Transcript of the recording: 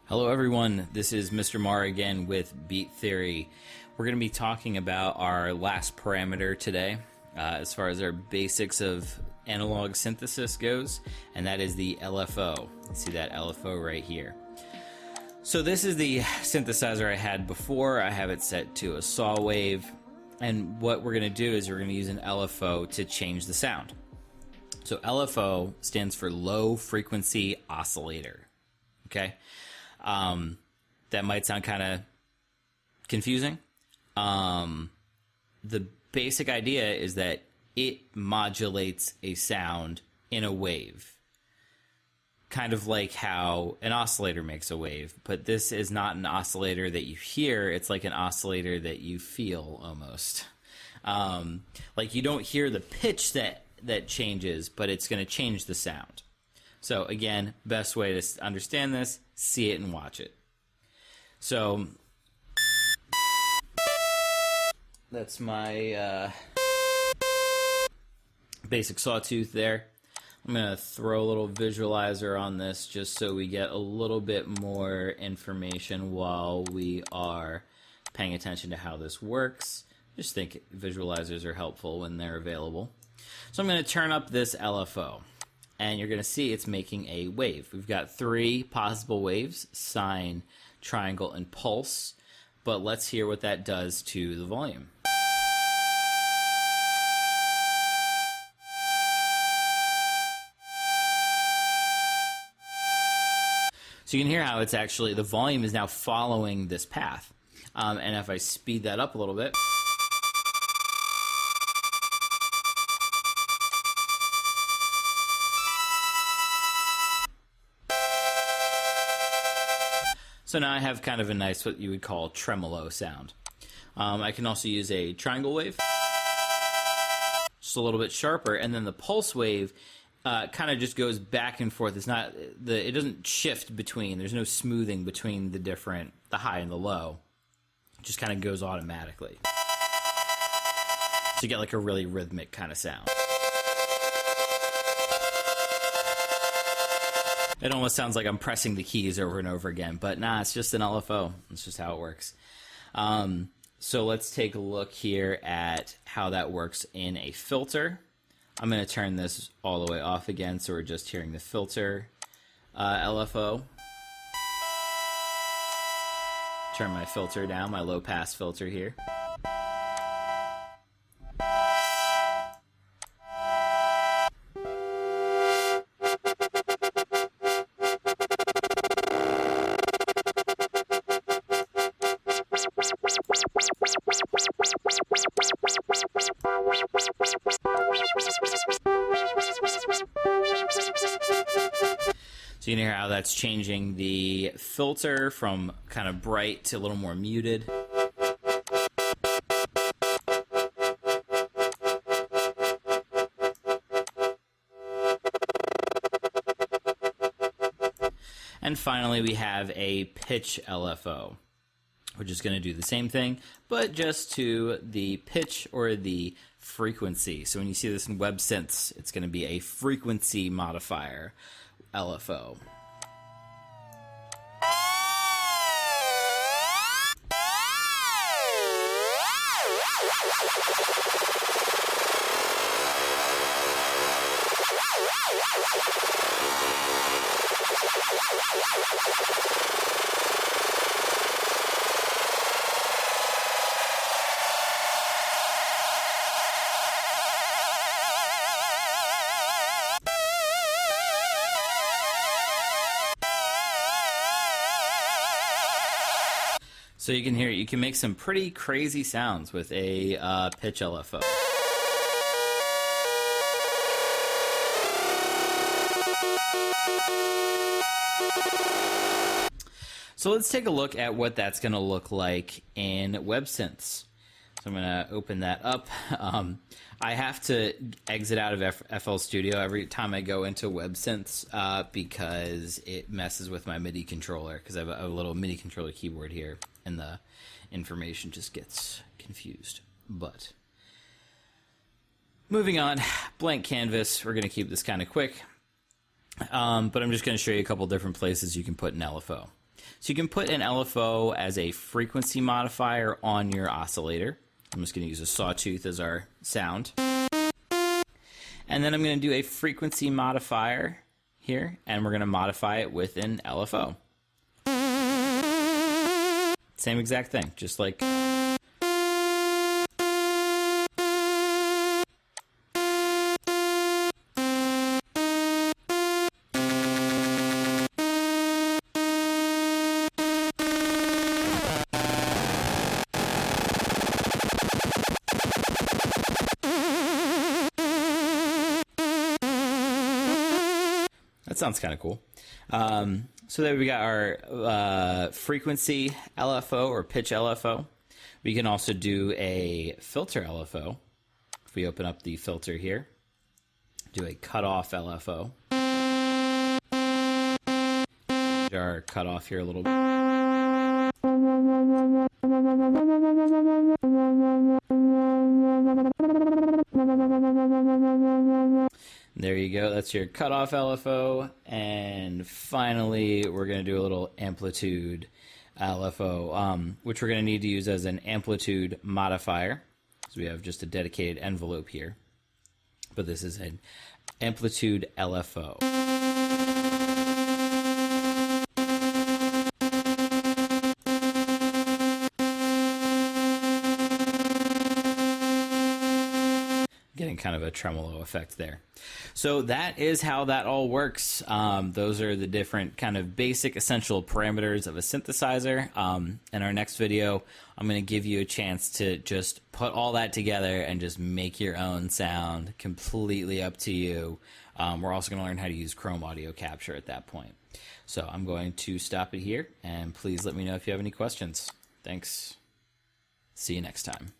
Hello everyone, this is Mr. Marr again with Beat Theory. We're going to be talking about our last parameter today as far as our basics of analog synthesis goes, and that is the LFO. You see that LFO right here. So this is the synthesizer I had before. I have it set to a saw wave, and what we're going to do is we're going to use an LFO to change the sound. So LFO stands for low frequency oscillator. Okay? That might sound kind of confusing. The basic idea is that it modulates a sound in a wave. Kind of like how an oscillator makes a wave, but this is not an oscillator that you hear, it's like an oscillator that you feel almost. Like you don't hear the pitch that changes, but it's going to change the sound. So again, best way to understand this, see it and watch it. So that's my basic sawtooth there. I'm going to throw a little visualizer on this just so we get a little bit more information while we are paying attention to how this works. Just think visualizers are helpful when they're available. So I'm going to turn up this LFO. And you're going to see it's making a wave. We've got three possible waves, sine, triangle, and pulse. But let's hear what that does to the volume. So you can hear how it's actually, the volume is now following this path. And if I speed that up a little bit, so now I have kind of a nice, what you would call tremolo sound. I can also use a triangle wave, just a little bit sharper, and then the pulse wave kind of just goes back and forth. It's not, it doesn't shift between, there's no smoothing between the high and the low. It just kind of goes automatically. So you get like a really rhythmic kind of sound. It almost sounds like I'm pressing the keys over and over again, but nah, it's just an LFO. It's just how it works. So let's take a look here at how that works in a filter. I'm going to turn this all the way off again, so we're just hearing the filter LFO. Turn my filter down, my low pass filter here. So you can hear how that's changing the filter from kind of bright to a little more muted. And finally, we have a pitch LFO, which is going to do the same thing, but just to the pitch or the frequency. So when you see this in web synths, it's going to be a frequency modifier LFO. So you can hear, you can make some pretty crazy sounds with a pitch LFO. So let's take a look at what that's going to look like in web synths. So I'm going to open that up. I have to exit out of FL Studio every time I go into web synths because it messes with my MIDI controller, because I have a little MIDI controller keyboard here and the information just gets confused. But moving on, blank canvas. We're going to keep this kind of quick, but I'm just going to show you a couple different places you can put an LFO. So you can put an LFO as a frequency modifier on your oscillator. I'm just going to use a sawtooth as our sound. And then I'm going to do a frequency modifier here, and we're going to modify it with an LFO. Same exact thing, just like... That sounds kind of cool. So there we got our frequency LFO or pitch LFO. We can also do a filter LFO. If we open up the filter here, do a cutoff LFO. Our cutoff here a little bit. There you go. That's your cutoff LFO. And finally, we're going to do a little amplitude LFO, which we're going to need to use as an amplitude modifier. So we have just a dedicated envelope here. But this is an amplitude LFO. Getting kind of a tremolo effect there. So that is how that all works. Those are the different kind of basic essential parameters of a synthesizer. In our next video, I'm going to give you a chance to just put all that together and just make your own sound, completely up to you. We're also going to learn how to use Chrome audio capture at that point. So I'm going to stop it here, and please let me know if you have any questions. Thanks. See you next time.